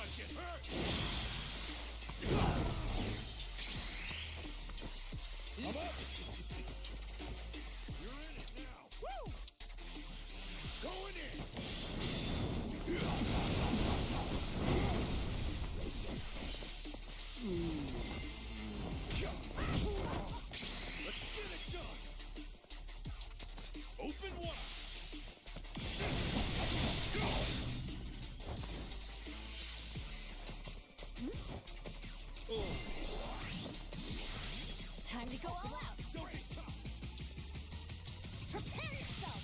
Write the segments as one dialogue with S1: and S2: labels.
S1: might get hurt! I'm up! You're in it now! Woo! Going in! Let's get it done! Open wide!
S2: Time to go all out!
S1: Don't get caught!
S2: Prepare yourself!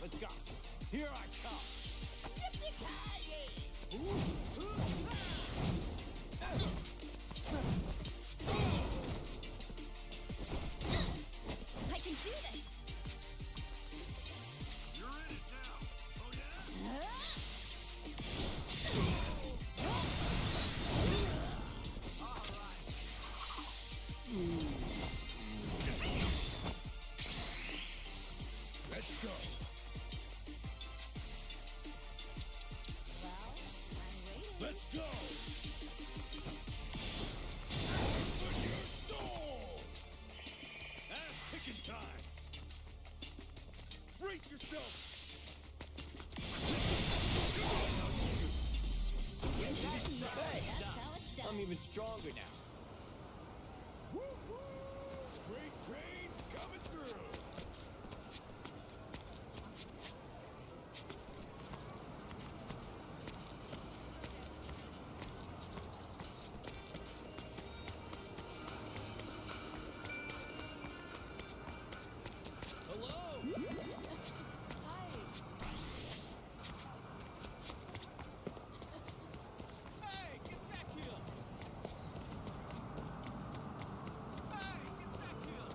S1: Let's go! Here I come!
S2: I can do this!
S1: You're in it now! Oh yeah? Let's go!
S2: Well, I'm waiting.
S1: Let's go! For your soul! Ass kicking time! Brace yourself!
S2: That's how it's done.
S3: I'm even stronger now.
S1: Woo-hoo! Great trains coming through! Hello!
S2: Hi.
S1: Hey, get back here! Hey, get back here!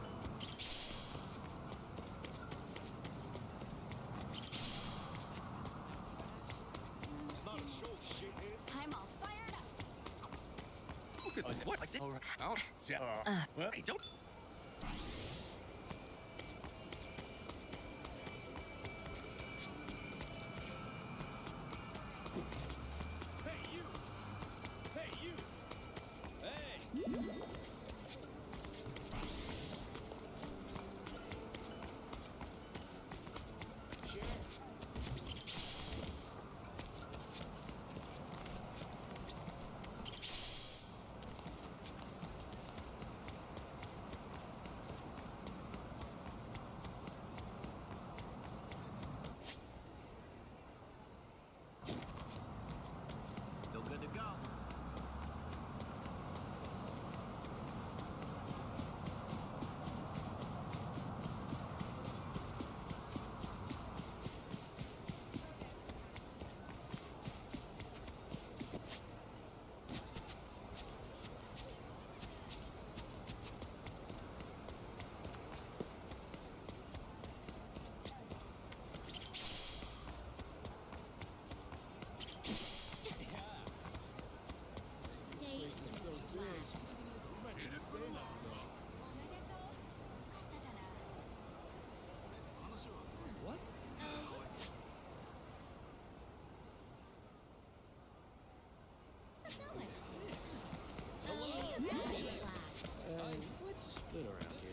S1: It's not a show, shithead.
S2: I'm all fired up.
S4: What? Like this? Oh, yeah. Well, hey, don't.
S1: Hey, you! Hey, you! Hey! Still good to go.
S2: Day last.
S1: Hit it for the long run.
S3: What? What's good around here?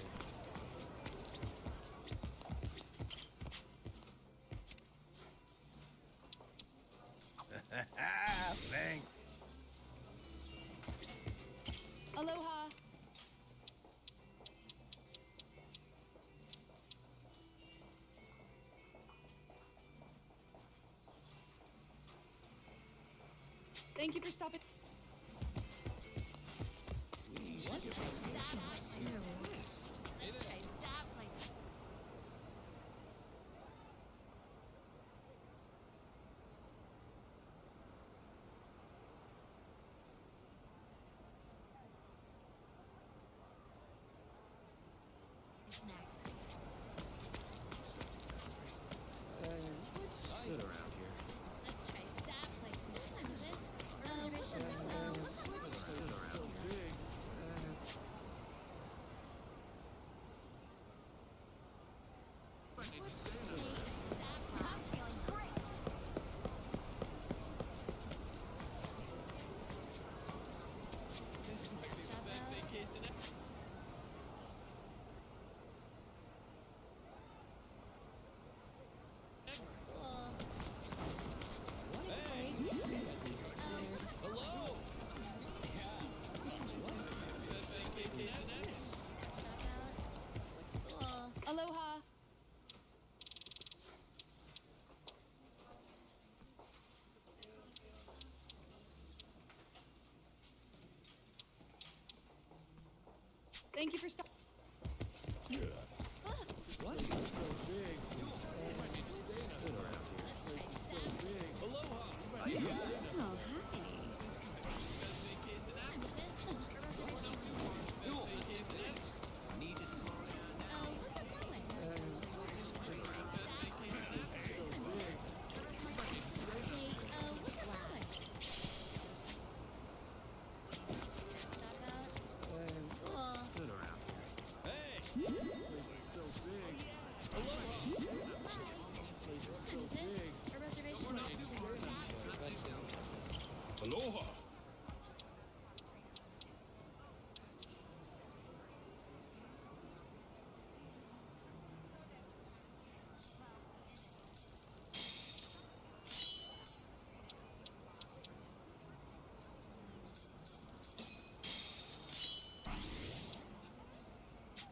S4: Thanks.
S2: Aloha. Thank you for stopping.
S5: Let's try that place. Snacks.
S3: What's good around here?
S5: Let's try that place. Reservation.
S2: Thank you for stopping.
S3: What?
S4: Aloha.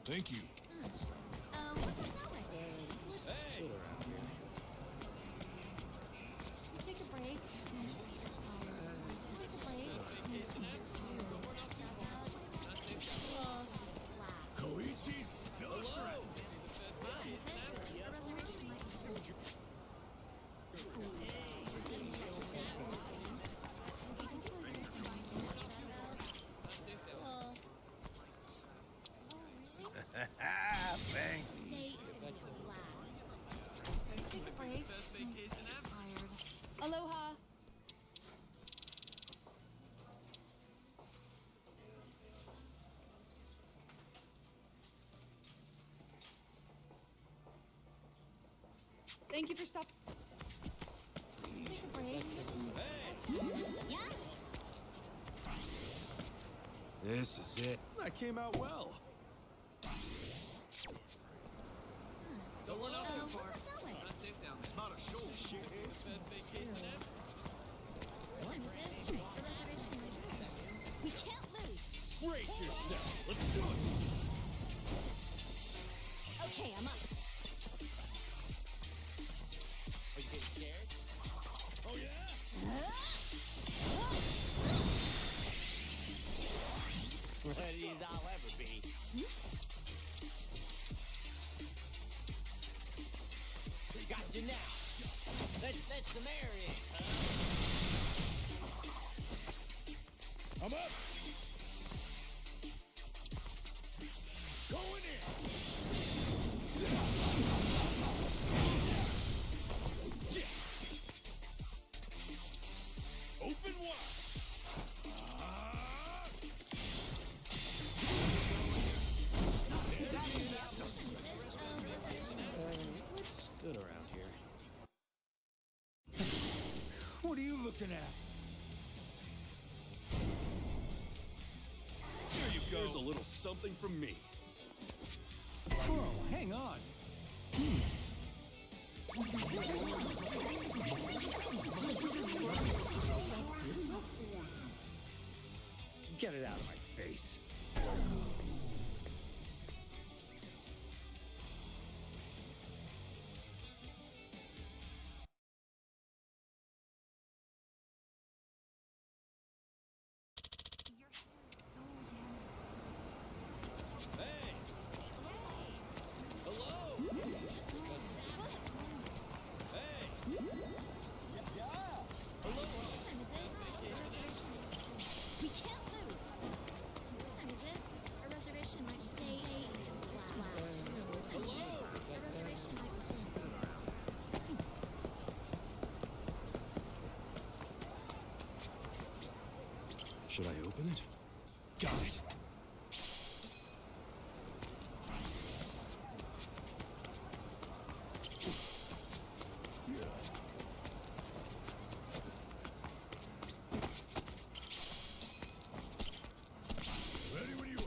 S4: Thank you.
S2: Take a break.
S4: Koichi's still a threat. Thank
S2: Take a break. Tired. Aloha. Thank you for stopping. Take a break. Yeah.
S6: This is it.
S4: That came out well.
S3: Don't run out too
S2: What's
S3: far.
S2: it going?
S3: We're not safe down
S4: It's not a show shit.
S2: We can't lose.
S4: Brace yourself. Let's do it.
S2: Okay, I'm up.
S3: Are you getting scared?
S4: Oh yeah?
S3: Ready as I'll ever be. Got you now. Let's let some air in.
S4: I'm up. Going in. Yeah. Open wide.
S3: Good around here.
S4: What are you looking at? Here you go. Here's a little something from me.
S3: Whoa, hang on. Get it out of my face.
S2: We can't lose. What time is it? A reservation might be say 8 last. What time is it? A reservation might be soon.
S6: Should I open it? Got it.
S4: Ready when you are.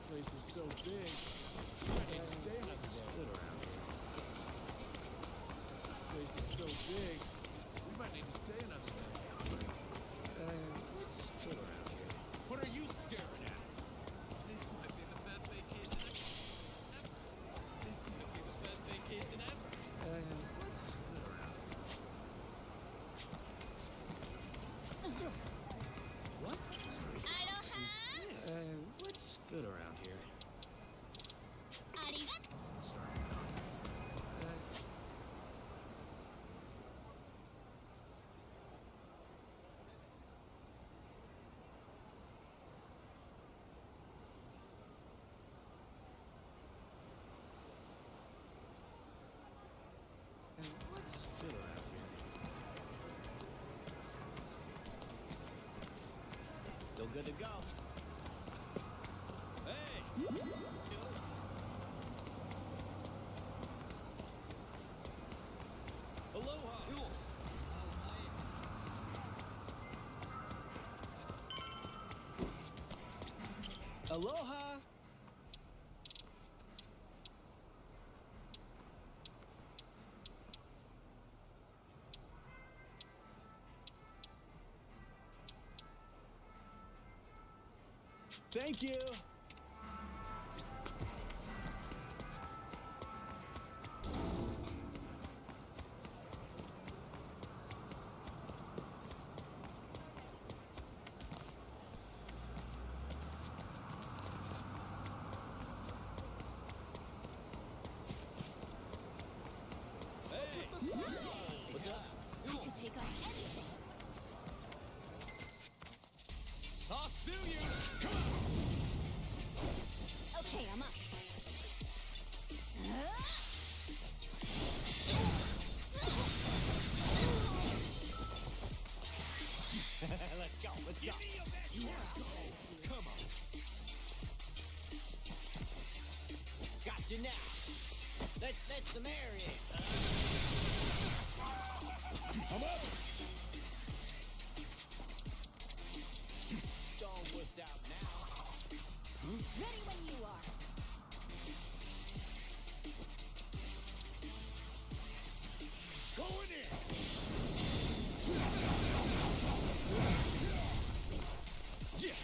S3: Place is so big. Place is so big. We might need to Still good to go.
S6: Hey! Aloha!
S3: Aloha! Thank you.
S2: What's up? I could take on anything.
S6: I'll sue you!
S2: Okay, I'm up.
S3: Let's go, let's go.
S6: Come on.
S3: Got you now. Let's some air in.
S6: I'm up!
S3: Don't wussed out now.
S2: Ready when you are.
S6: Going in! Yeah!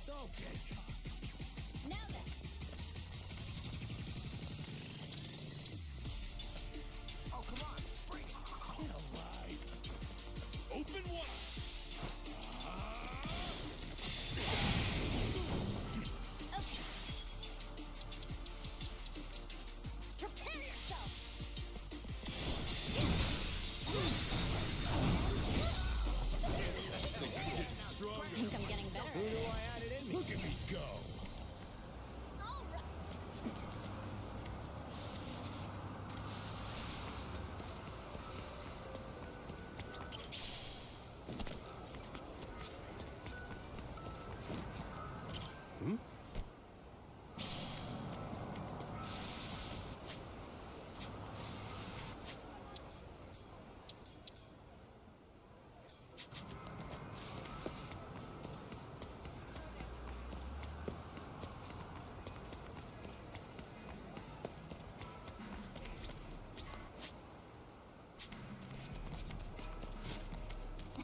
S3: Okay.
S2: Now then.
S3: Oh, come on. Bring it.
S6: Get alive! Open wide!
S2: Okay. Prepare yourself.
S6: Stronger!
S2: I think I'm getting better.
S3: Who do I add it in me?
S6: Look at me go!
S2: All right.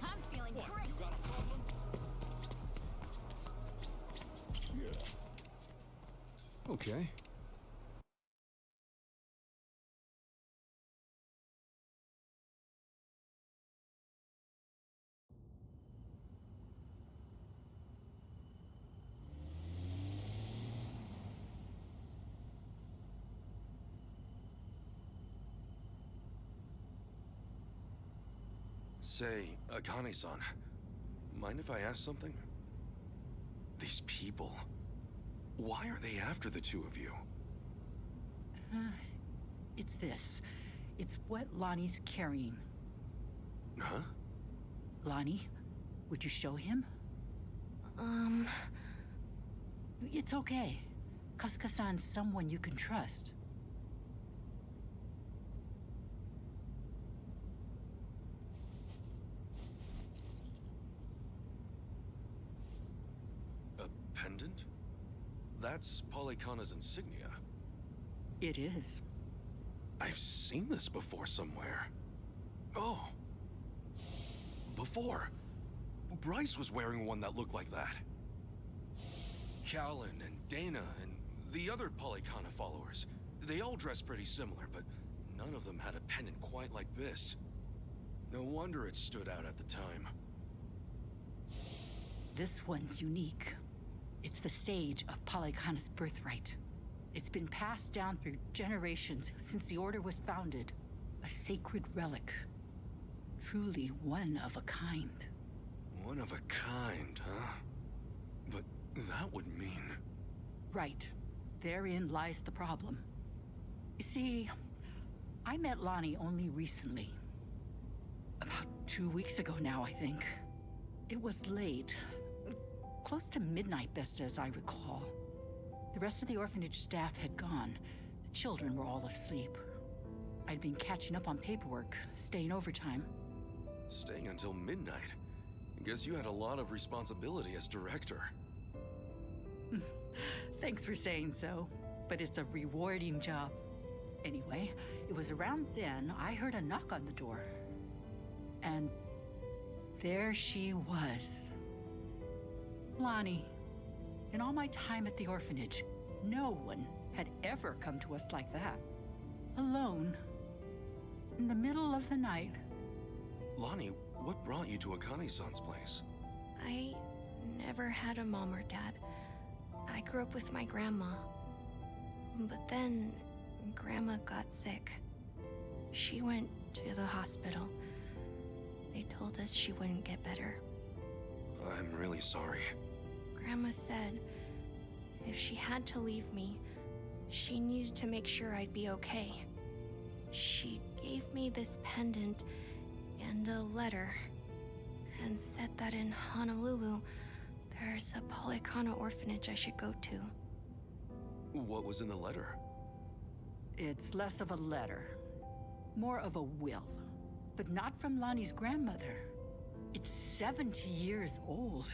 S2: I'm feeling great.
S6: You got a problem? Okay.
S4: Say, Akane-san, mind if I ask something? These people, why are they after the two of you?
S7: It's this. It's what Lonnie's carrying.
S4: Huh?
S7: Lonnie, would you show him? It's okay. Kasuka-san's someone you can trust.
S4: A pendant? That's Polychana's insignia.
S7: It is.
S4: I've seen this before somewhere. Oh. Before. Bryce was wearing one that looked like that. Callan and Dana and the other Polychana followers. They all dressed pretty similar, but none of them had a pendant quite like this. No wonder it stood out at the time.
S7: This one's unique. It's the sage of Polychana's birthright. It's been passed down through generations since the Order was founded. A sacred relic. Truly one of a kind.
S4: One of a kind, huh? But that would mean...
S7: Right. Therein lies the problem. You see, I met Lonnie only recently. About 2 weeks ago now, I think. It was late. Close to midnight, best as I recall. The rest of the orphanage staff had gone. The children were all asleep. I'd been catching up on paperwork, staying overtime.
S4: Staying until midnight. Guess you had a lot of responsibility as director.
S7: Thanks for saying so, but it's a rewarding job. Anyway, it was around then I heard a knock on the door. And there she was. Lonnie. In all my time at the orphanage, no one had ever come to us like that. Alone. In the middle of the night.
S4: Lonnie, what brought you to Akane-san's place?
S1: I never had a mom or dad. I grew up with my grandma. But then, Grandma got sick. She went to the hospital. They told us she wouldn't get better.
S4: I'm really sorry.
S1: Grandma said if she had to leave me, she needed to make sure I'd be okay. She gave me this pendant and a letter, and said that in Honolulu, there's a Polycana orphanage I should go to.
S4: What was in the letter?
S7: It's less of a letter, more of a will. But not from Lonnie's grandmother. It's 70 years old.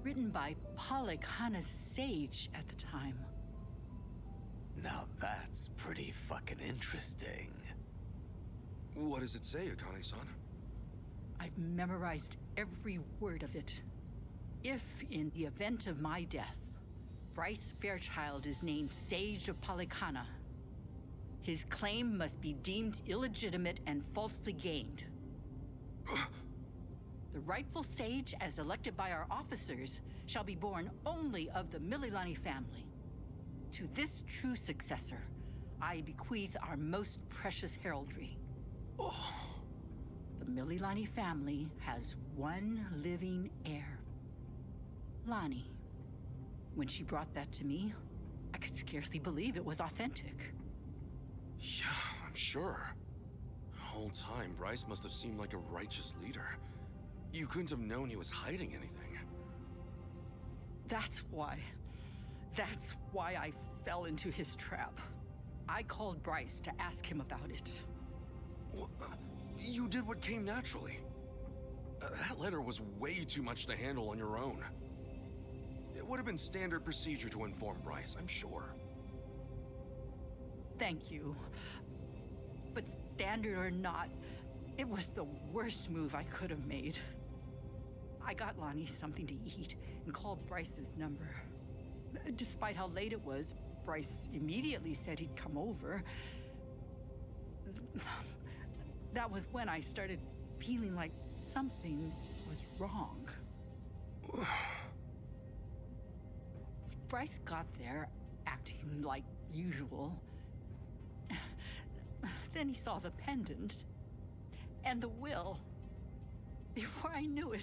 S7: Written by Polycana's sage at the time.
S8: Now that's pretty fucking interesting.
S4: What does it say, Akane-san?
S7: I've memorized every word of it. If, in the event of my death, Bryce Fairchild is named Sage of Polycana, his claim must be deemed illegitimate and falsely gained. The rightful sage, as elected by our officers, shall be born only of the Mililani family. To this true successor, I bequeath our most precious heraldry. The Mililani family has one living heir. Lonnie. When she brought that to me, I could scarcely believe it was authentic.
S4: Yeah, I'm sure. The whole time, Bryce must have seemed like a righteous leader. You couldn't have known he was hiding anything.
S7: That's why I fell into his trap. I called Bryce to ask him about it.
S4: Well, you did what came naturally. That letter was way too much to handle on your own. It would have been standard procedure to inform Bryce, I'm sure.
S7: Thank you. But standard or not, it was the worst move I could have made. I got Lonnie something to eat and called Bryce's number. Despite how late it was, Bryce immediately said he'd come over. That was when I started feeling like something was wrong. Bryce got there, acting like usual. Then he saw the pendant and the will. Before I knew it,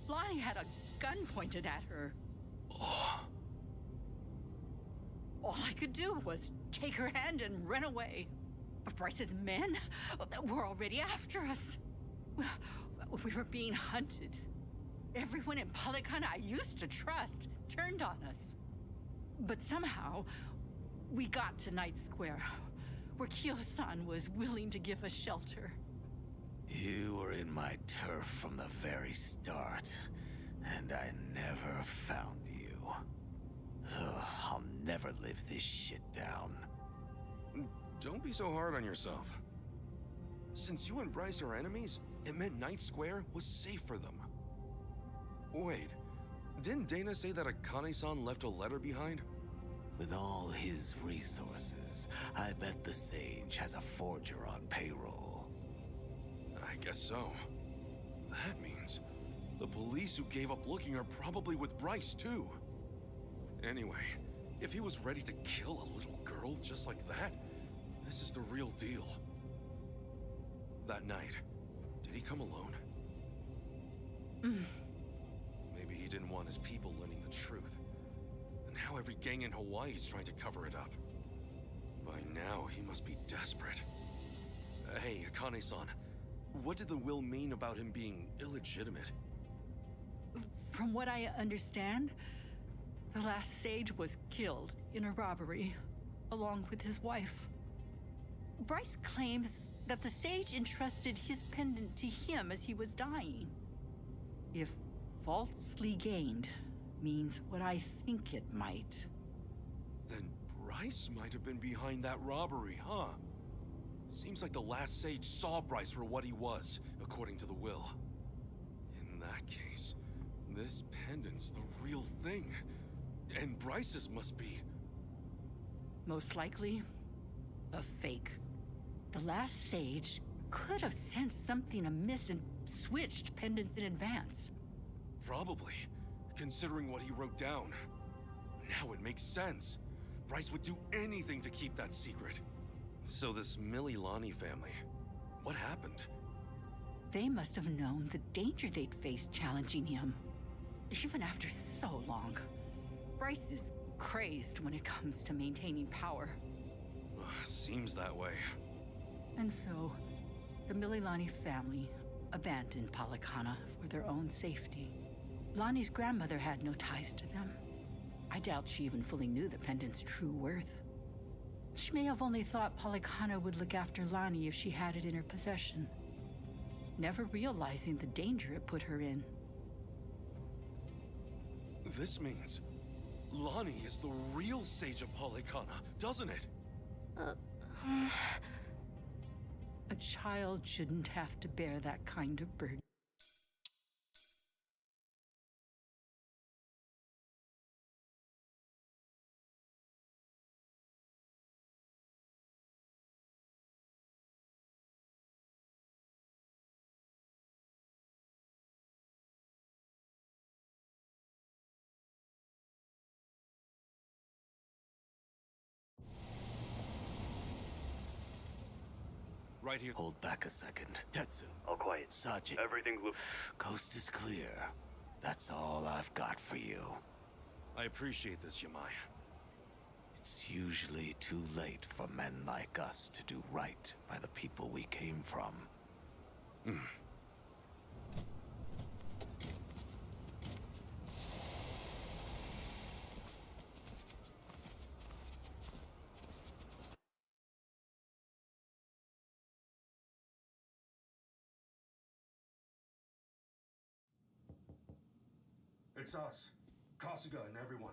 S7: Lonnie had a gun pointed at her. All I could do was take her hand and run away. But Bryce's men were already after us. We were being hunted. Everyone in Polycana I used to trust turned on us. But somehow, we got to Night Square, where Kyo-san was willing to give us shelter.
S8: You were in my turf from the very start, and I never found you. Ugh, I'll never live this shit down.
S4: Don't be so hard on yourself. Since you and Bryce are enemies, it meant Night Square was safe for them. Wait, didn't Dana say that Akane-san left a letter behind?
S8: With all his resources, I bet the Sage has a forger on payroll.
S4: I guess so. That means the police who gave up looking are probably with Bryce, too. Anyway, if he was ready to kill a little girl just like that, this is the real deal. That night, did he come alone? Maybe he didn't want his people learning the truth. And now every gang in Hawaii is trying to cover it up. By now, he must be desperate. Hey, Akane-san. What did the will mean about him being illegitimate?
S7: From what I understand, the last sage was killed in a robbery, along with his wife. Bryce claims that the sage entrusted his pendant to him as he was dying. If falsely gained means what I think it might.
S4: Then Bryce might have been behind that robbery, huh? Seems like the last sage saw Bryce for what he was, according to the will. In that case, this pendant's the real thing. And Bryce's must be...
S7: Most likely, a fake. The last sage could have sensed something amiss and switched pendants in advance.
S4: Probably, considering what he wrote down. Now it makes sense. Bryce would do anything to keep that secret. So this Mililani family, what happened?
S7: They must have known the danger they'd face challenging him. Even after so long. Bryce is crazed when it comes to maintaining power.
S4: Seems that way.
S7: And so, the Mililani family abandoned Polykhana for their own safety. Lonnie's grandmother had no ties to them. I doubt she even fully knew the pendant's true worth. She may have only thought Polykhana would look after Lonnie if she had it in her possession, never realizing the danger it put her in.
S4: This means Lonnie is the real Sage of Polykhana, doesn't it?
S7: A child shouldn't have to bear that kind of burden.
S4: Right here.
S8: Hold back a second. Tetsu.
S9: All quiet.
S8: Sachi.
S9: Everything's
S8: Coast is clear. That's all I've got for you.
S4: I appreciate this, Yamai.
S8: It's usually too late for men like us to do right by the people we came from.
S4: It's us. Kasuga and everyone.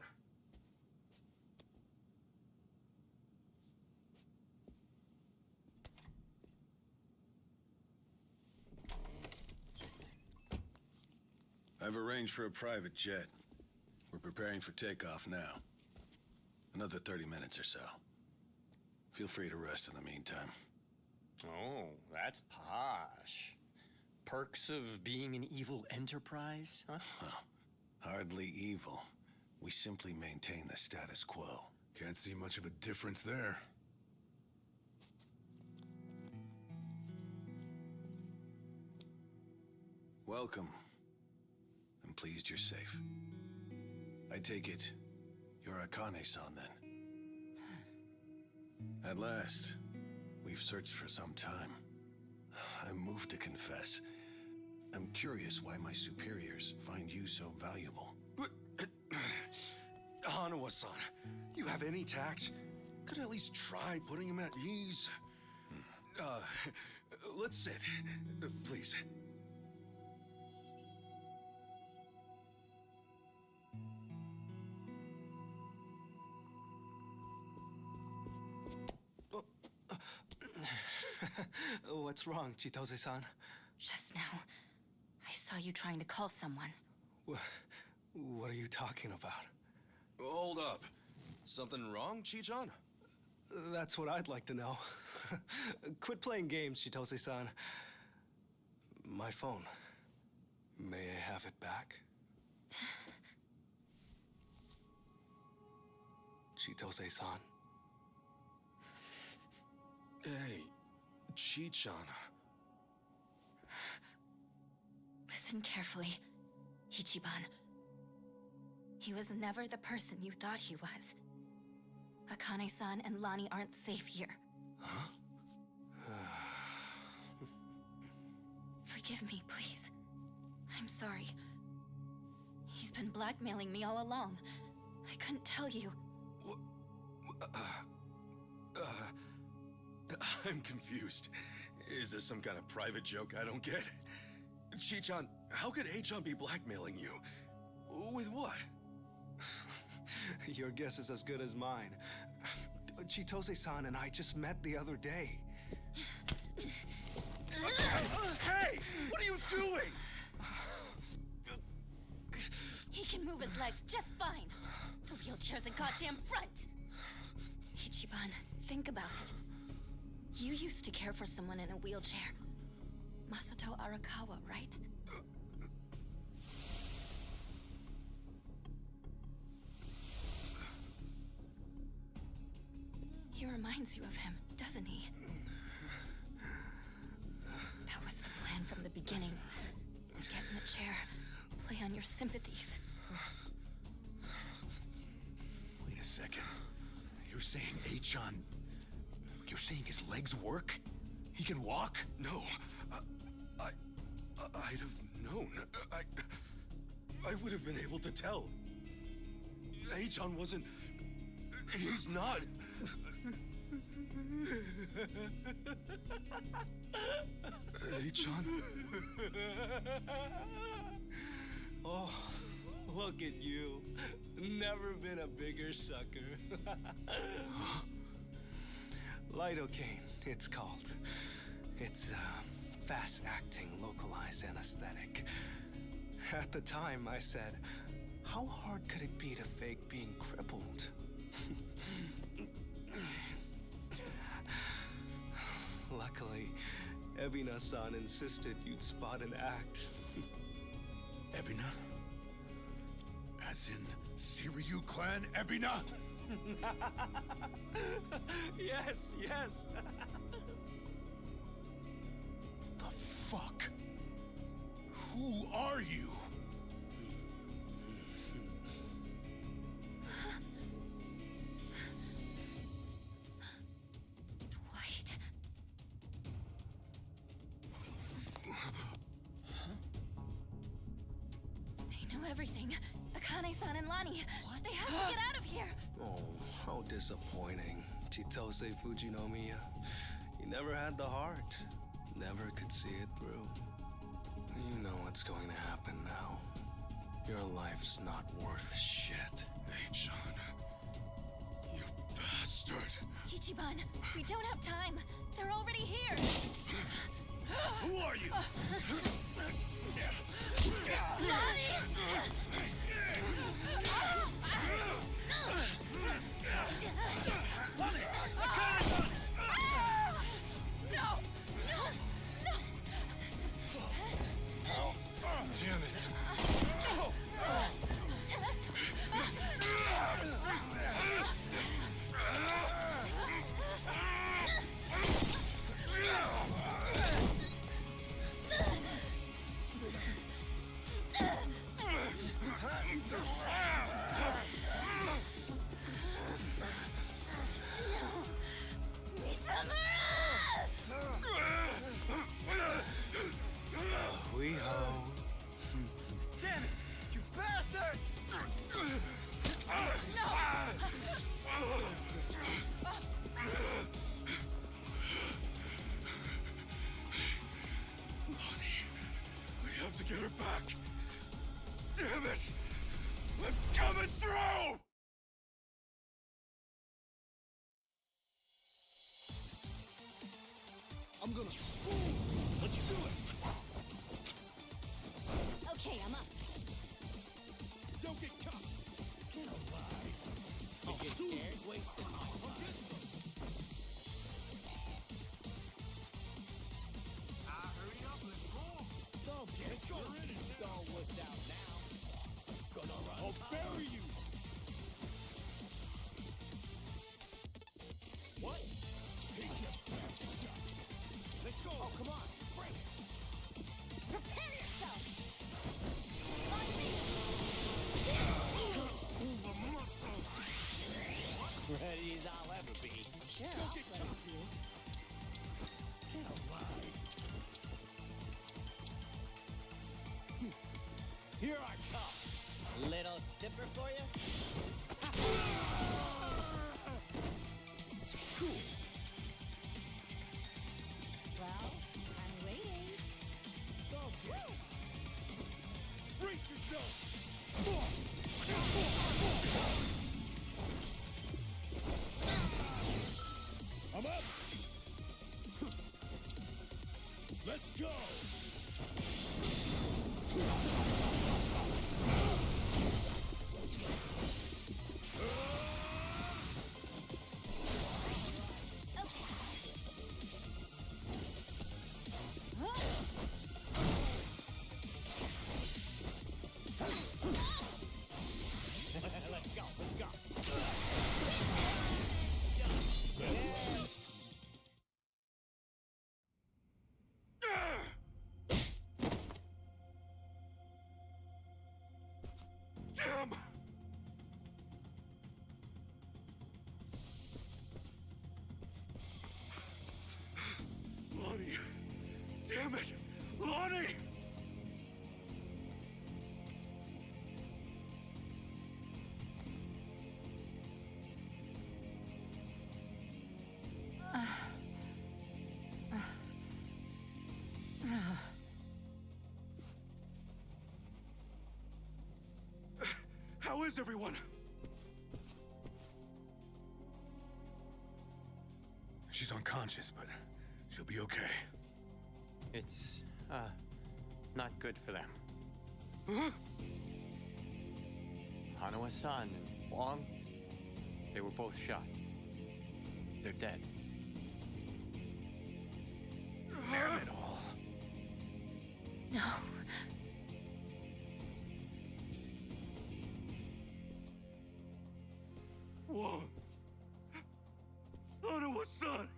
S10: I've arranged for a private jet. We're preparing for takeoff now. Another 30 minutes or so. Feel free to rest in the meantime.
S3: Oh, that's posh. Perks of being an evil enterprise, huh?
S10: Hardly evil. We simply maintain the status quo.
S6: Can't see much of a difference there.
S10: Welcome. I'm pleased you're safe. I take it you're Akane-san then. At last, we've searched for some time. I'm moved to confess. I'm curious why my superiors find you so valuable.
S4: Hanawa-san, you have any tact? Could at least try putting him at ease. Let's sit, please.
S11: What's wrong, Chitose-san?
S12: Just now, I saw you trying to call someone.
S11: What are you talking about?
S4: Hold up. Something wrong, Chi-chan?
S11: That's what I'd like to know. Quit playing games, Chitose-san. My phone. May I have it back? Chitose-san.
S4: Hey, Chi-chan.
S12: Listen carefully, Ichiban. He was never the person you thought he was. Akane-san and Lonnie aren't safe here.
S4: Huh?
S12: Forgive me, please. I'm sorry. He's been blackmailing me all along. I couldn't tell you.
S4: I'm confused. Is this some kind of private joke I don't get? Chi-chan, how could A-chan be blackmailing you? With what?
S11: Your guess is as good as mine. Chitose-san and I just met the other day.
S4: Hey! What are you doing?
S12: He can move his legs just fine. The wheelchair's a goddamn front. Ichiban, think about it. You used to care for someone in a wheelchair. Masato Arakawa, right? He reminds you of him, doesn't he? That was the plan from the beginning. Get in the chair, play on your sympathies.
S6: Wait a second. You're saying A-chan... You're saying his legs work? He can walk?
S4: No. I'd have known. I would have been able to tell. A-chan wasn't... He's not...
S11: A-chan? Oh, look at you. Never been a bigger sucker. Lidocaine, it's called. It's fast-acting, localized anesthetic. At the time, I said, how hard could it be to fake being crippled? Luckily, Ebina-san insisted you'd spot an act.
S6: Ebina? As in Seiryu clan Ebina?
S11: Yes, yes.
S6: The fuck? Who are you?
S12: Dwight. They know everything. Akane-san and Lani. They have to get out of here.
S11: Oh, how disappointing. Chitose Fujinomiya. You never had the heart. Never could see it through. You know what's going to happen now. Your life's not worth shit.
S4: A-chan, you bastard.
S12: Ichiban, we don't have time. They're already here.
S6: Who are you?
S4: Damn it.
S11: We-ho.
S5: Damn it! You bastards!
S4: Lonnie, we have to get her back. Damn it! I'm coming through!
S5: I'm gonna... Let's do it!
S2: Okay, I'm up.
S5: Don't get caught! Get alive! I'll get scared wasting my time. Hurry up, let's go! Don't get screwed. Don't wuss out now. Gonna run. I'll bury you! What? Take your best shot. Let's go! Oh, come on! Break!
S2: Prepare yourself!
S5: Ready as I'll ever be. Little zipper for you?
S6: Cool.
S2: Well, I'm waiting.
S5: Brace yourself! I'm up! Let's go! Let's go.
S4: Damn! Lonnie! Damn it! Lonnie! How is everyone?
S6: She's unconscious, but she'll be okay.
S3: It's, not good for them.
S4: Huh?
S3: Hanawa-san and Wong, they were both shot. They're dead.
S6: Damn it all.
S12: No.
S4: Wong! Hanawa-san!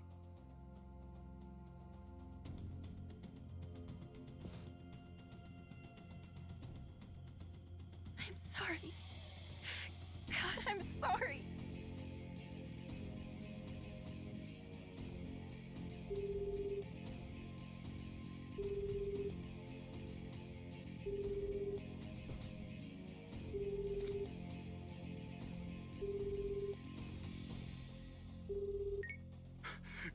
S12: I'm sorry. God, I'm sorry.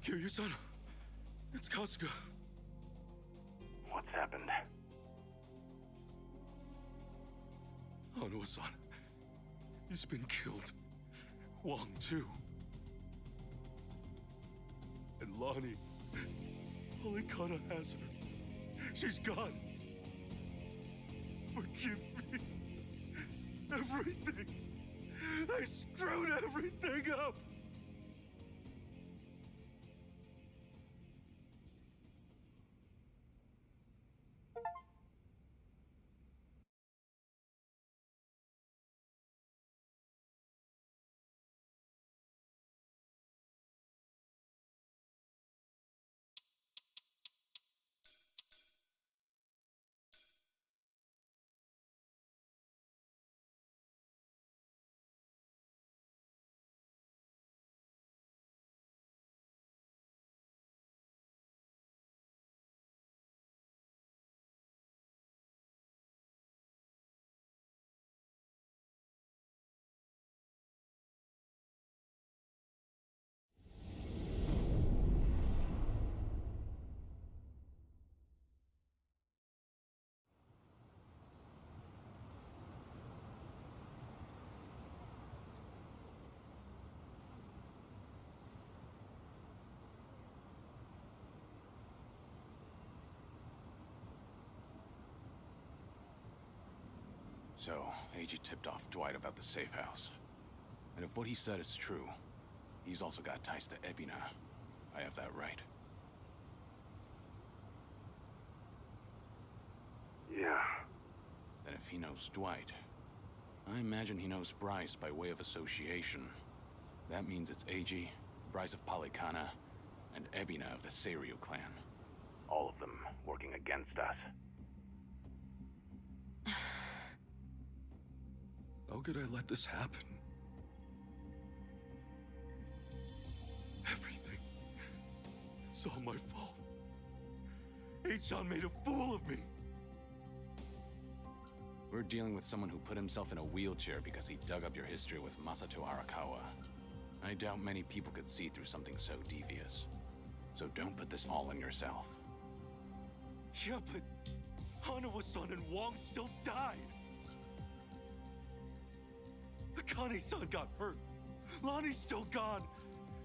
S4: Kiryu-san, it's Kasuga.
S8: What's happened?
S4: Hanawa-san, he's been killed. Wong, too. And Lonnie, Polycana has her. She's gone. Forgive me. Everything. I screwed everything up.
S9: So, Eiji tipped off Dwight about the safe house. And if what he said is true, he's also got ties to Ebina. I have that right.
S8: Yeah.
S9: Then if he knows Dwight, I imagine he knows Bryce by way of association. That means it's Eiji, Bryce of Polycana, and Ebina of the Seiryu clan.
S8: All of them working against us.
S4: How could I let this happen? Everything. It's all my fault. Eichan made a fool of me.
S9: We're dealing with someone who put himself in a wheelchair because he dug up your history with Masato Arakawa. I doubt many people could see through something so devious. So don't put this all on yourself.
S4: Yeah, but Hanawa-san and Wong still died. Akane-san got hurt. Lonnie's still gone.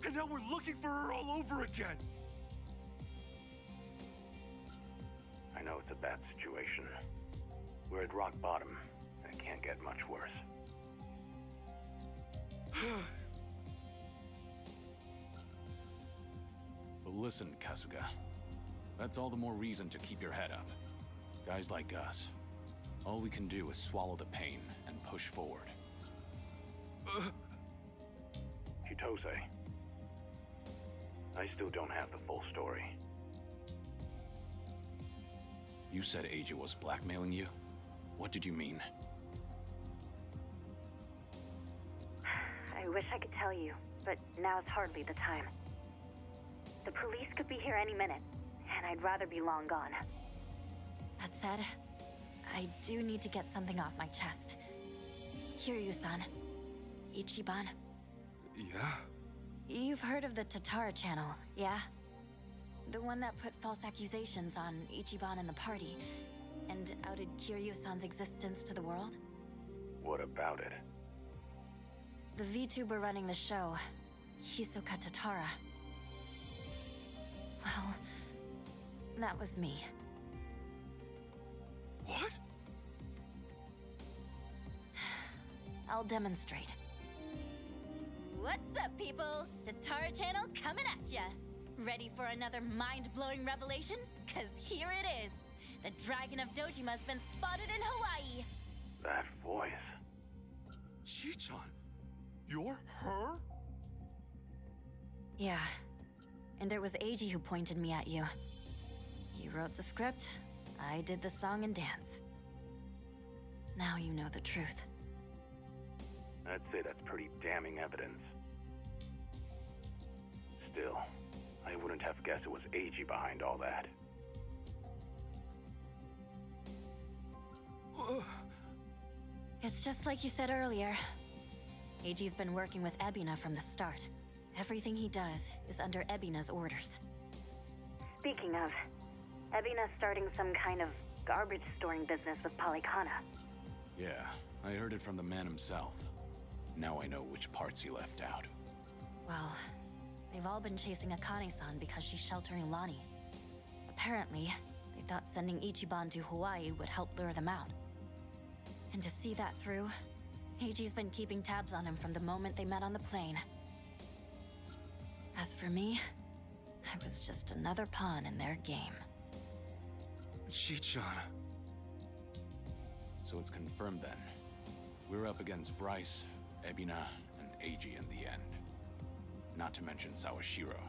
S4: And now we're looking for her all over again.
S9: I know it's a bad situation. We're at rock bottom, and it can't get much worse. But listen, Kasuga. That's all the more reason to keep your head up. Guys like us, all we can do is swallow the pain and push forward. Chitose, I still don't have the full story. You said Eiji was blackmailing you? What did you mean?
S13: I wish I could tell you, but now's hardly the time. The police could be here any minute, and I'd rather be long gone.
S12: That said, I do need to get something off my chest. Kiryu-san. Ichiban.
S4: Yeah?
S12: You've heard of the Tatara channel, yeah? The one that put false accusations on Ichiban and the party, and outed Kiryu-san's existence to the world?
S9: What about it?
S12: The VTuber running the show, Hisoka Tatara. Well, that was me.
S4: What?
S12: I'll demonstrate.
S14: What's up, people? Tatara channel coming at ya. Ready for another mind-blowing revelation? Cause here it is. The Dragon of Dojima's been spotted in Hawaii.
S9: That voice.
S4: Chi-chan, you're her?
S12: Yeah. And it was Eiji who pointed me at you. He wrote the script, I did the song and dance. Now you know the truth.
S9: I'd say that's pretty damning evidence. Still, I wouldn't have guessed it was Eiji behind all that.
S12: It's just like you said earlier. Eiji's been working with Ebina from the start. Everything he does is under Ebina's orders.
S13: Speaking of, Ebina's starting some kind of garbage storing business with Polycana.
S9: Yeah, I heard it from the man himself. Now I know which parts he left out.
S12: Well, they've all been chasing Akane-san because she's sheltering Lonnie. Apparently, they thought sending Ichiban to Hawaii would help lure them out. And to see that through, Eiji's been keeping tabs on him from the moment they met on the plane. As for me, I was just another pawn in their game.
S4: Chi-chan.
S9: So it's confirmed then. We're up against Bryce, Ebina, and Eiji in the end. Not to mention Sawashiro.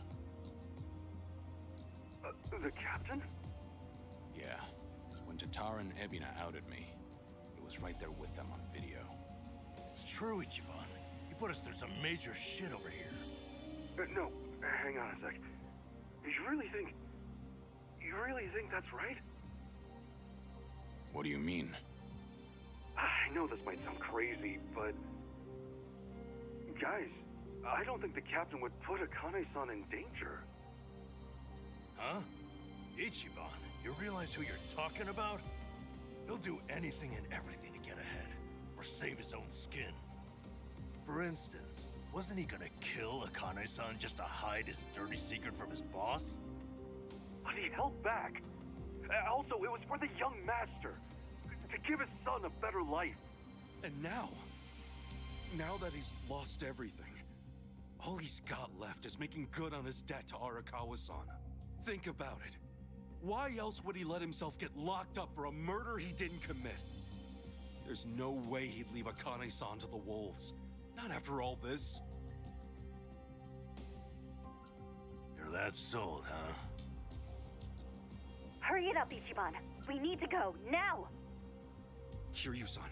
S4: The captain?
S9: Yeah. When Tatara and Ebina outed me, it was right there with them on video.
S5: It's true, Ichiban. You put us through some major shit over here.
S4: No, hang on a sec. You really think that's right?
S9: What do you mean?
S4: I know this might sound crazy, but... Guys, I don't think the captain would put Akane-san in danger.
S5: Huh? Ichiban, you realize who you're talking about? He'll do anything and everything to get ahead, or save his own skin. For instance, wasn't he gonna kill Akane-san just to hide his dirty secret from his boss?
S4: But he held back. Also, it was for the young master. To give his son a better life. And now that he's lost everything, all he's got left is making good on his debt to Arakawa-san. Think about it. Why else would he let himself get locked up for a murder he didn't commit? There's no way he'd leave Akane-san to the wolves. Not after all this.
S5: You're that sold, huh?
S13: Hurry it up, Ichiban. We need to go, now!
S4: Kiryu-san,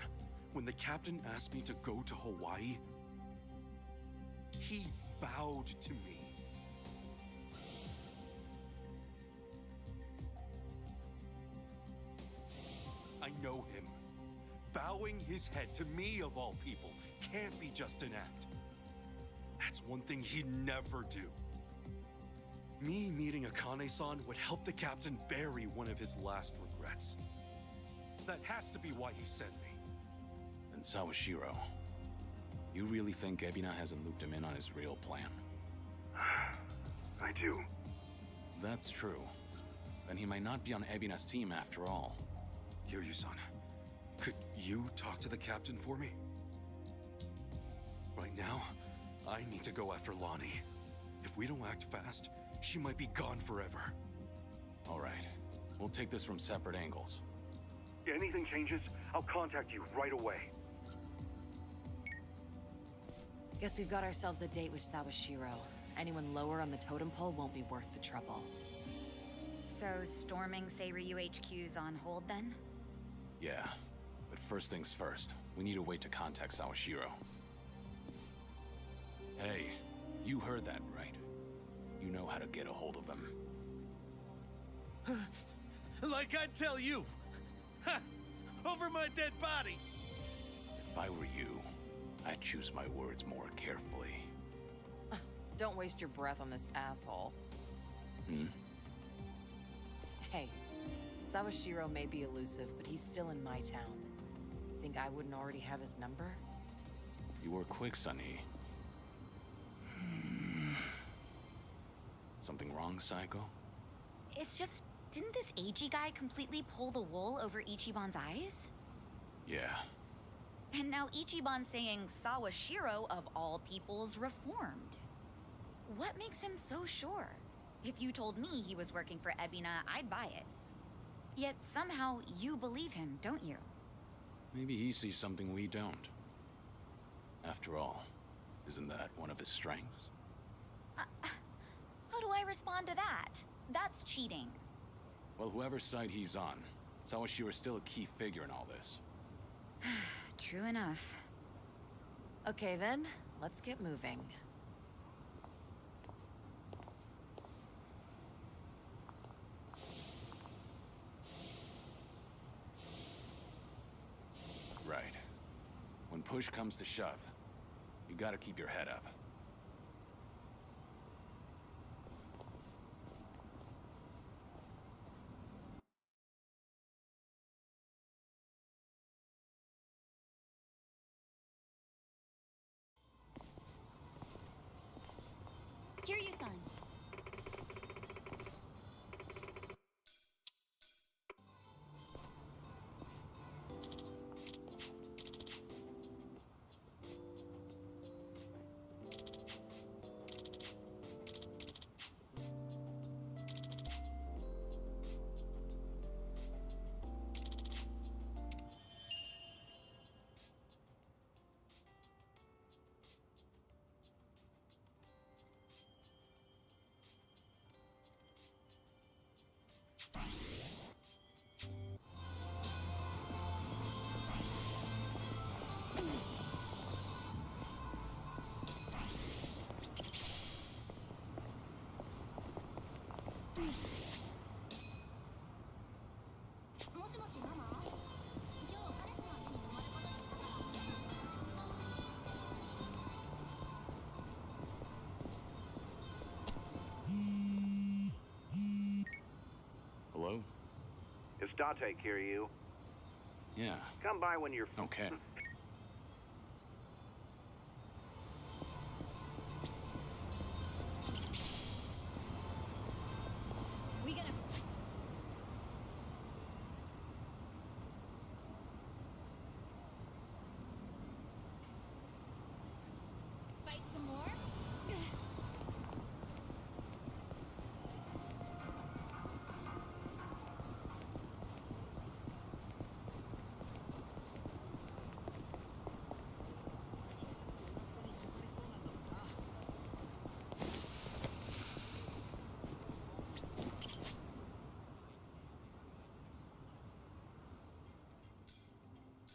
S4: when the captain asked me to go to Hawaii, he bowed to me. I know him. bowing his head to me of all people can't be just an act. That's one thing he'd never do. Me meeting Akane-san would help the captain bury one of his last regrets. That has to be why he sent me.
S9: And Sawashiro, you really think Ebina hasn't looped him in on his real plan?
S4: I do.
S9: That's true. Then he might not be on Ebina's team after all.
S4: Kiryu-san, could you talk to the captain for me? Right now, I need to go after Lonnie. If we don't act fast, she might be gone forever.
S9: All right. We'll take this from separate angles.
S4: If anything changes, I'll contact you right away.
S15: Guess we've got ourselves a date with Sawashiro. Anyone lower on the totem pole won't be worth the trouble.
S12: So, storming Seiryu HQ's on hold then?
S9: Yeah. But first things first, we need a way to contact Sawashiro. Hey, you heard that, right? You know how to get a hold of him.
S5: Like I'd tell you! Ha! Over my dead body!
S9: If I were you, I'd choose my words more carefully.
S15: Don't waste your breath on this asshole.
S9: Hmm?
S15: Hey, Sawashiro may be elusive, but he's still in my town. Think I wouldn't already have his number?
S9: You were quick, Sunny. Something wrong, Psycho?
S12: It's just, didn't this Eiji guy completely pull the wool over Ichiban's eyes?
S9: Yeah.
S12: And now Ichiban's saying Sawashiro, of all people's, reformed. What makes him so sure? If you told me he was working for Ebina, I'd buy it. Yet somehow you believe him, don't you?
S9: Maybe he sees something we don't. After all, isn't that one of his strengths?
S12: How do I respond to that? That's cheating.
S9: Well, whoever's side he's on, Sawashiro's still a key figure in all this.
S12: True enough.
S15: Okay then, let's get moving.
S9: Right. When push comes to shove, you gotta keep your head up.
S14: Kiryu-san.
S9: Hello?
S16: It's Date, Kiryu.
S9: Yeah.
S16: Come by when you're...
S9: Okay.
S12: We gonna...
S2: Fight some more?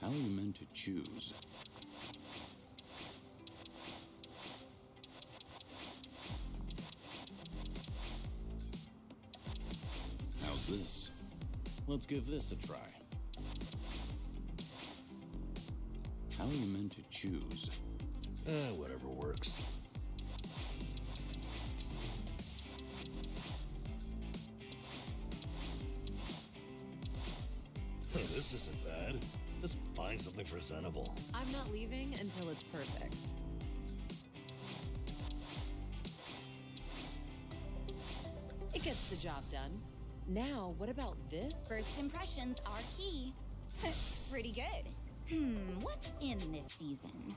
S9: How are you meant to choose? How's this? Let's give this a try. How are you meant to choose?
S5: Whatever works. This isn't bad. Just find something presentable.
S17: I'm not leaving until it's perfect. It gets the job done. Now, what about this?
S14: First impressions are key. Pretty good. What's in this season?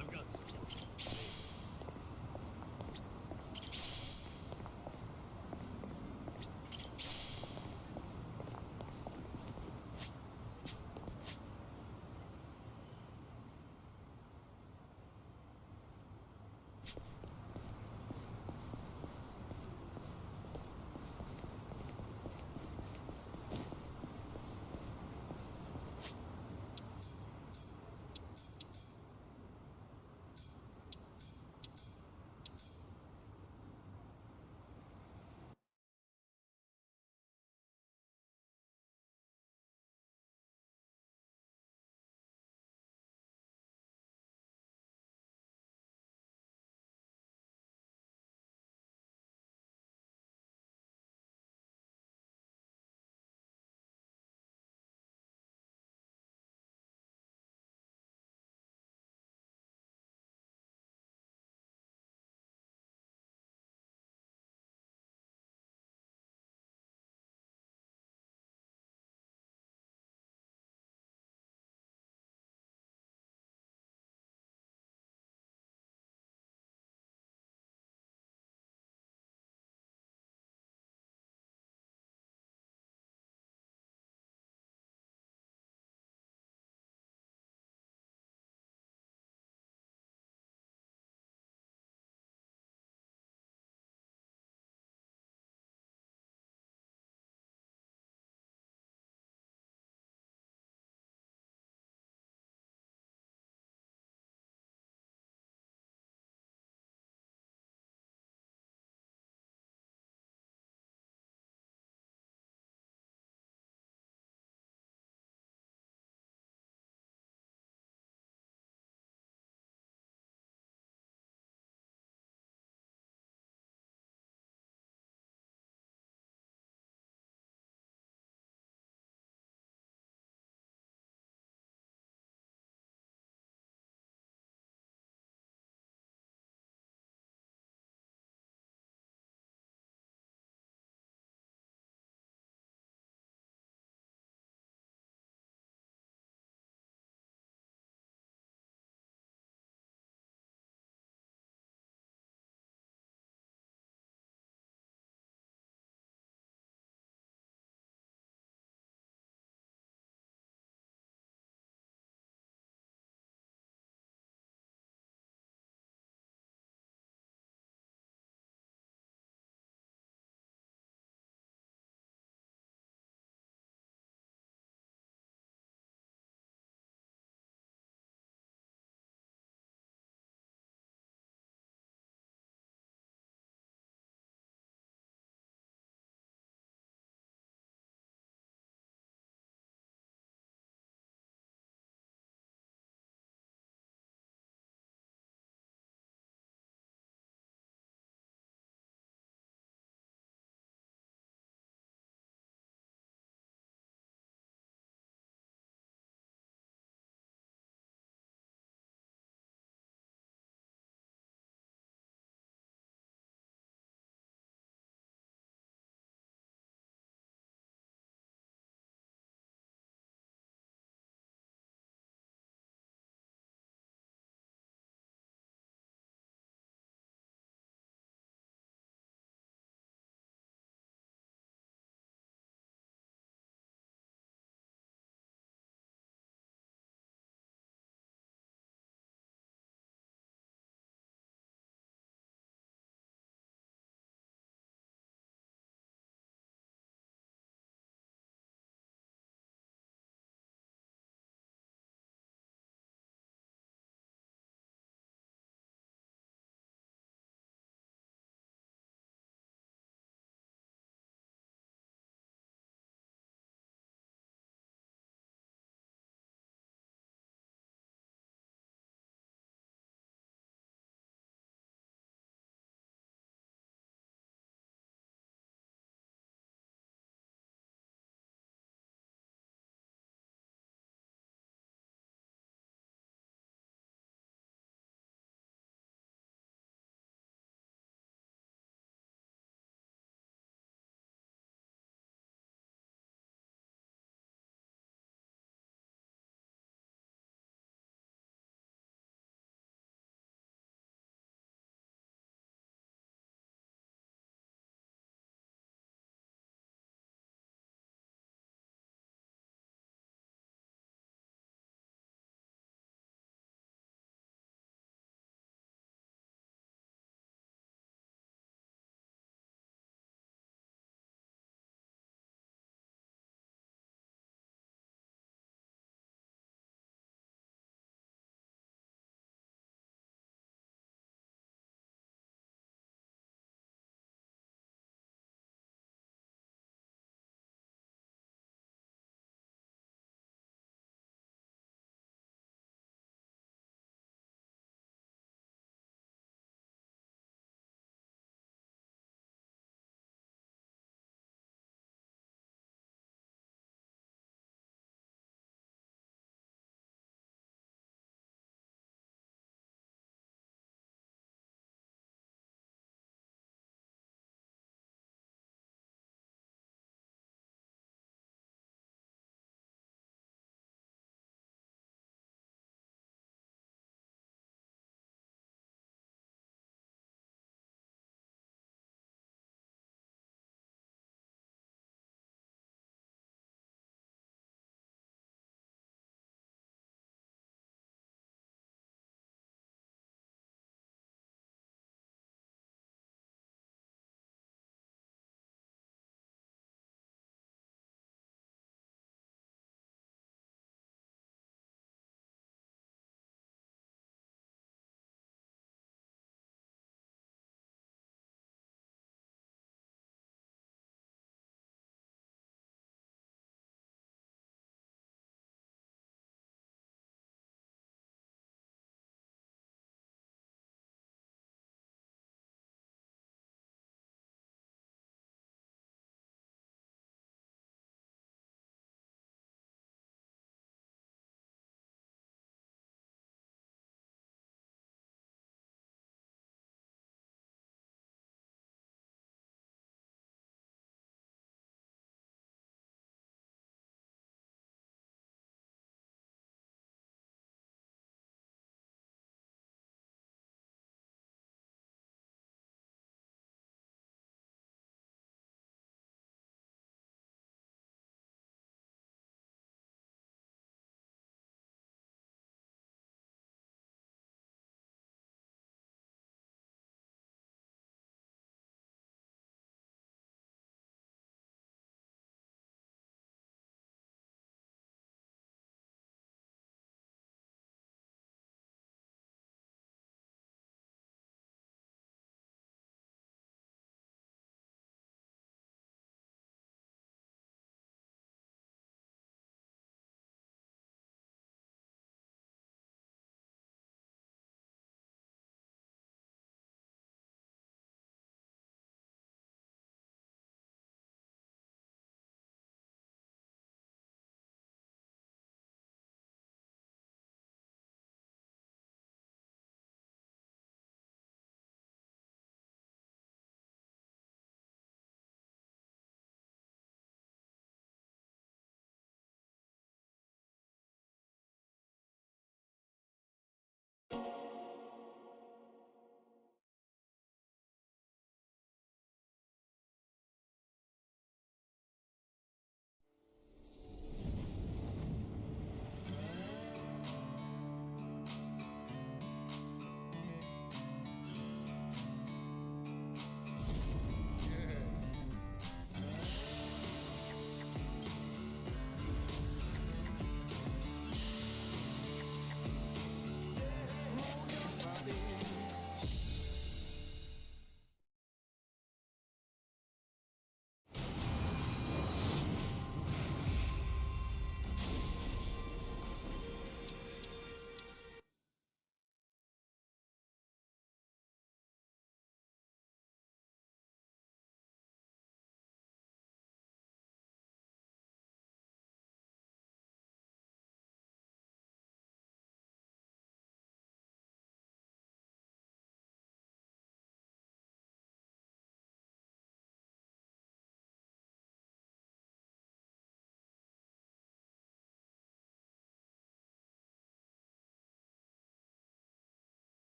S5: I've got some more.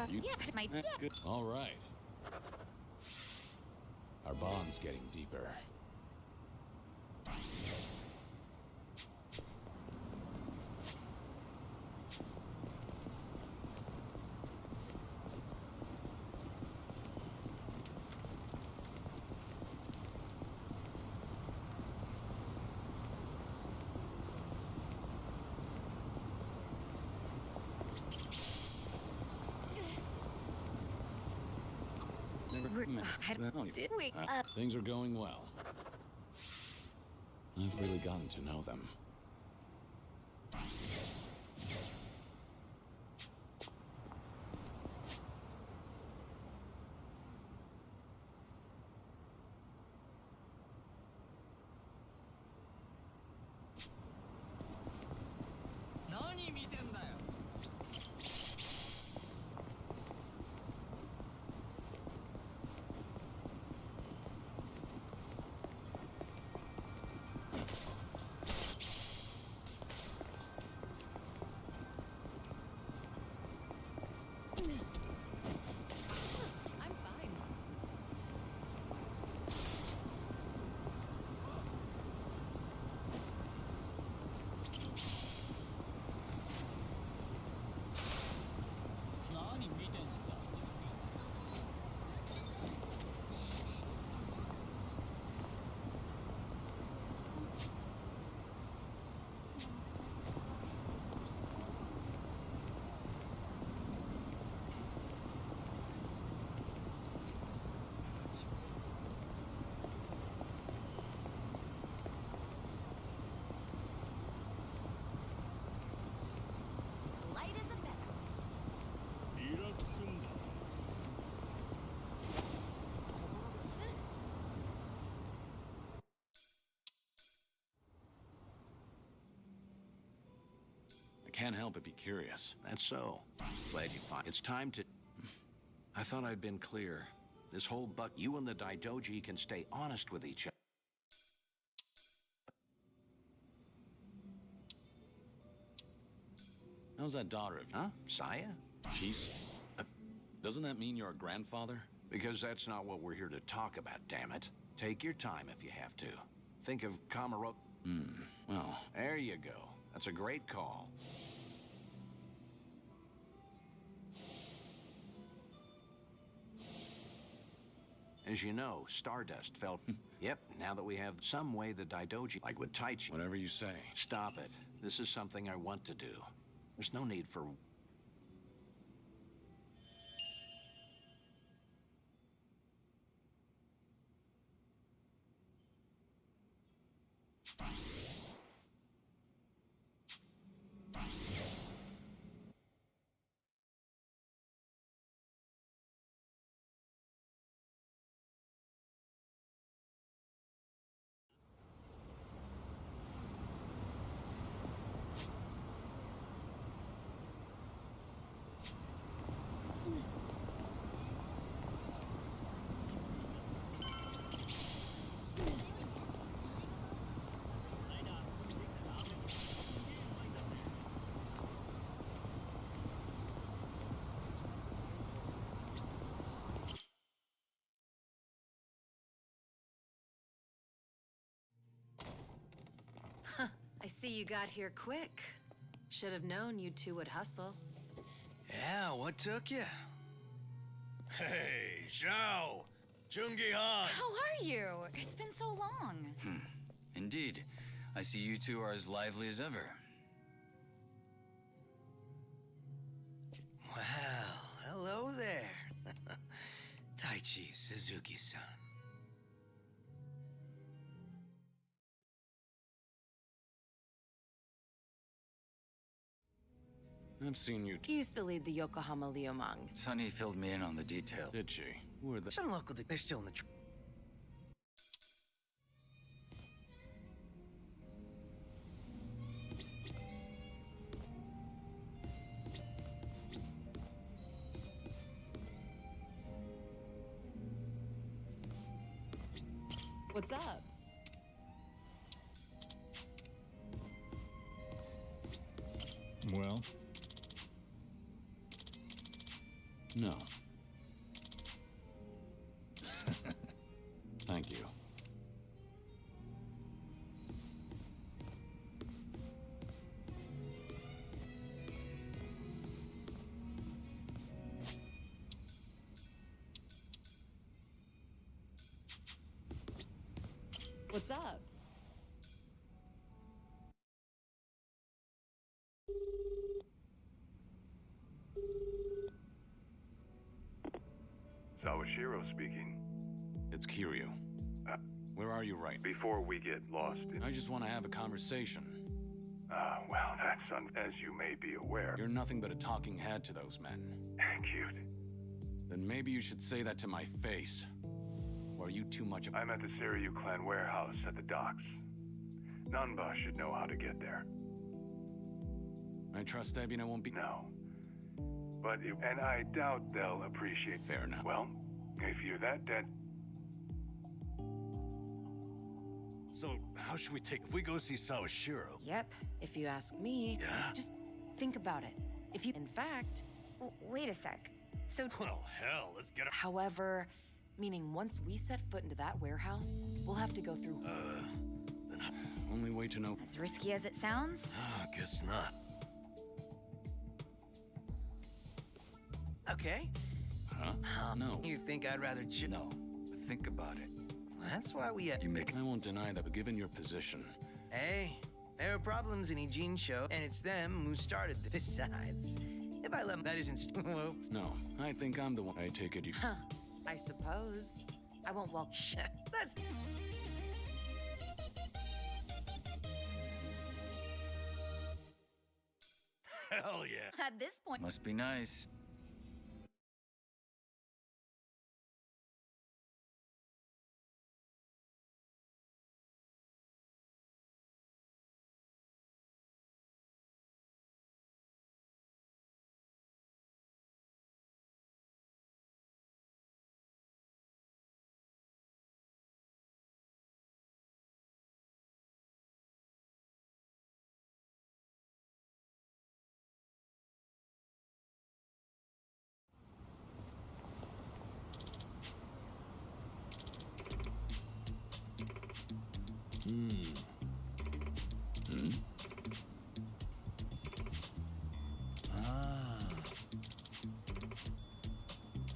S9: Good. All right. Our bond's getting deeper.
S14: Did we?
S9: Things are going well. I've really gotten to know them.
S17: I'm fine.
S2: Light as a feather.
S9: I can't help but be curious.
S16: That's so. Glad you find. It's time to. I thought I'd been clear. This whole buck, you and the Daidoji can stay honest with each other.
S9: How's that daughter of you?
S16: Huh? Saya?
S9: She's... doesn't that mean you're a grandfather?
S16: Because that's not what we're here to talk about, damn it. Take your time if you have to. Think of Kamaro...
S9: Well...
S16: There you go. That's a great call. As you know, Stardust felt... Yep, now that we have some way the Daidoji... Like with Taichi...
S9: Whatever you say.
S16: Stop it. This is something I want to do. There's no need for...
S15: I see you got here quick. Should have known you two would hustle.
S6: Yeah, what took you?
S5: Hey, Zhao! Jungi Han!
S12: How are you? It's been so long.
S18: Indeed. I see you two are as lively as ever.
S6: Well, hello there. Taichi Suzuki-san.
S9: I've seen you...
S15: He used to lead the Yokohama Liumang.
S18: Sunny filled me in on the detail.
S9: Did she? Who are the...
S6: Some local... They're still in the...
S17: What's up?
S19: Well,
S9: No. Thank you.
S17: What's up?
S19: Sawashiro speaking.
S9: It's Kiryu. Where are you right?
S19: Before we get lost in...
S9: I just want to have a conversation.
S19: Well, that's as you may be aware.
S9: You're nothing but a talking head to those men.
S19: Cute.
S9: Then maybe you should say that to my face. Or are you too much of...
S19: I'm at the Seiryu clan warehouse at the docks. Nanba should know how to get there.
S9: I trust Ebina won't be...
S19: No. But, and I doubt they'll appreciate...
S9: Fair enough.
S19: Well, if you're that dead...
S5: So, how should we take... If we go see Sawashiro...
S15: Yep, if you ask me.
S5: Yeah?
S15: Just think about it. If you... In fact...
S12: Wait a sec. So...
S5: Well, hell, let's get...
S15: However, meaning once we set foot into that warehouse, we'll have to go through...
S5: Then...
S9: Only way to know...
S12: As risky as it sounds?
S5: Guess not.
S20: Okay.
S9: Huh? No.
S20: You think I'd rather No, but think about it. That's why we had...
S9: I won't deny that, but given your position...
S20: Hey, there are problems in Ijin-sho, and it's them who started this. Besides, if I let them... That isn't... Whoops.
S9: No, I think I'm the one. I take it you...
S15: Huh. I suppose. I won't walk...
S20: That's...
S5: Hell yeah.
S12: At this point...
S18: Must be nice.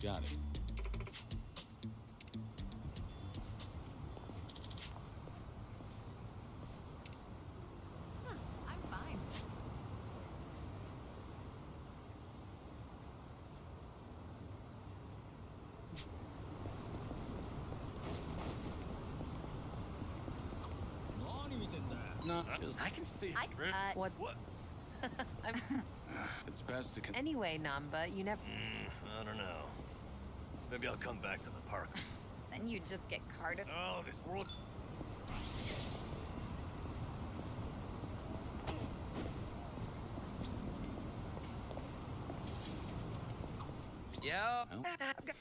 S9: Got it.
S15: I'm fine.
S9: No, just...
S20: I can speak.
S15: What?
S9: It's best to...
S15: Anyway, Namba, you never...
S5: I don't know. Maybe I'll come back to the park.
S12: Then you just get carted...
S5: Oh, this world...
S20: Yeah.
S9: Well,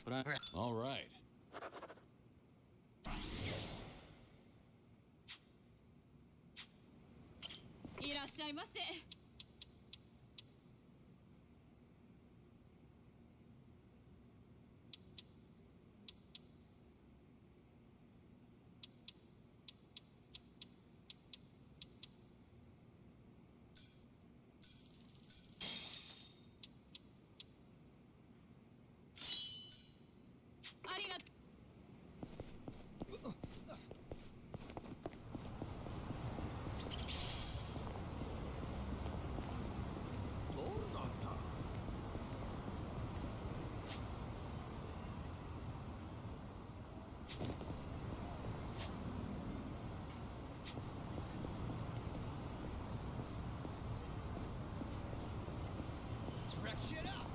S9: but I... All right.
S6: Let's wreck shit up!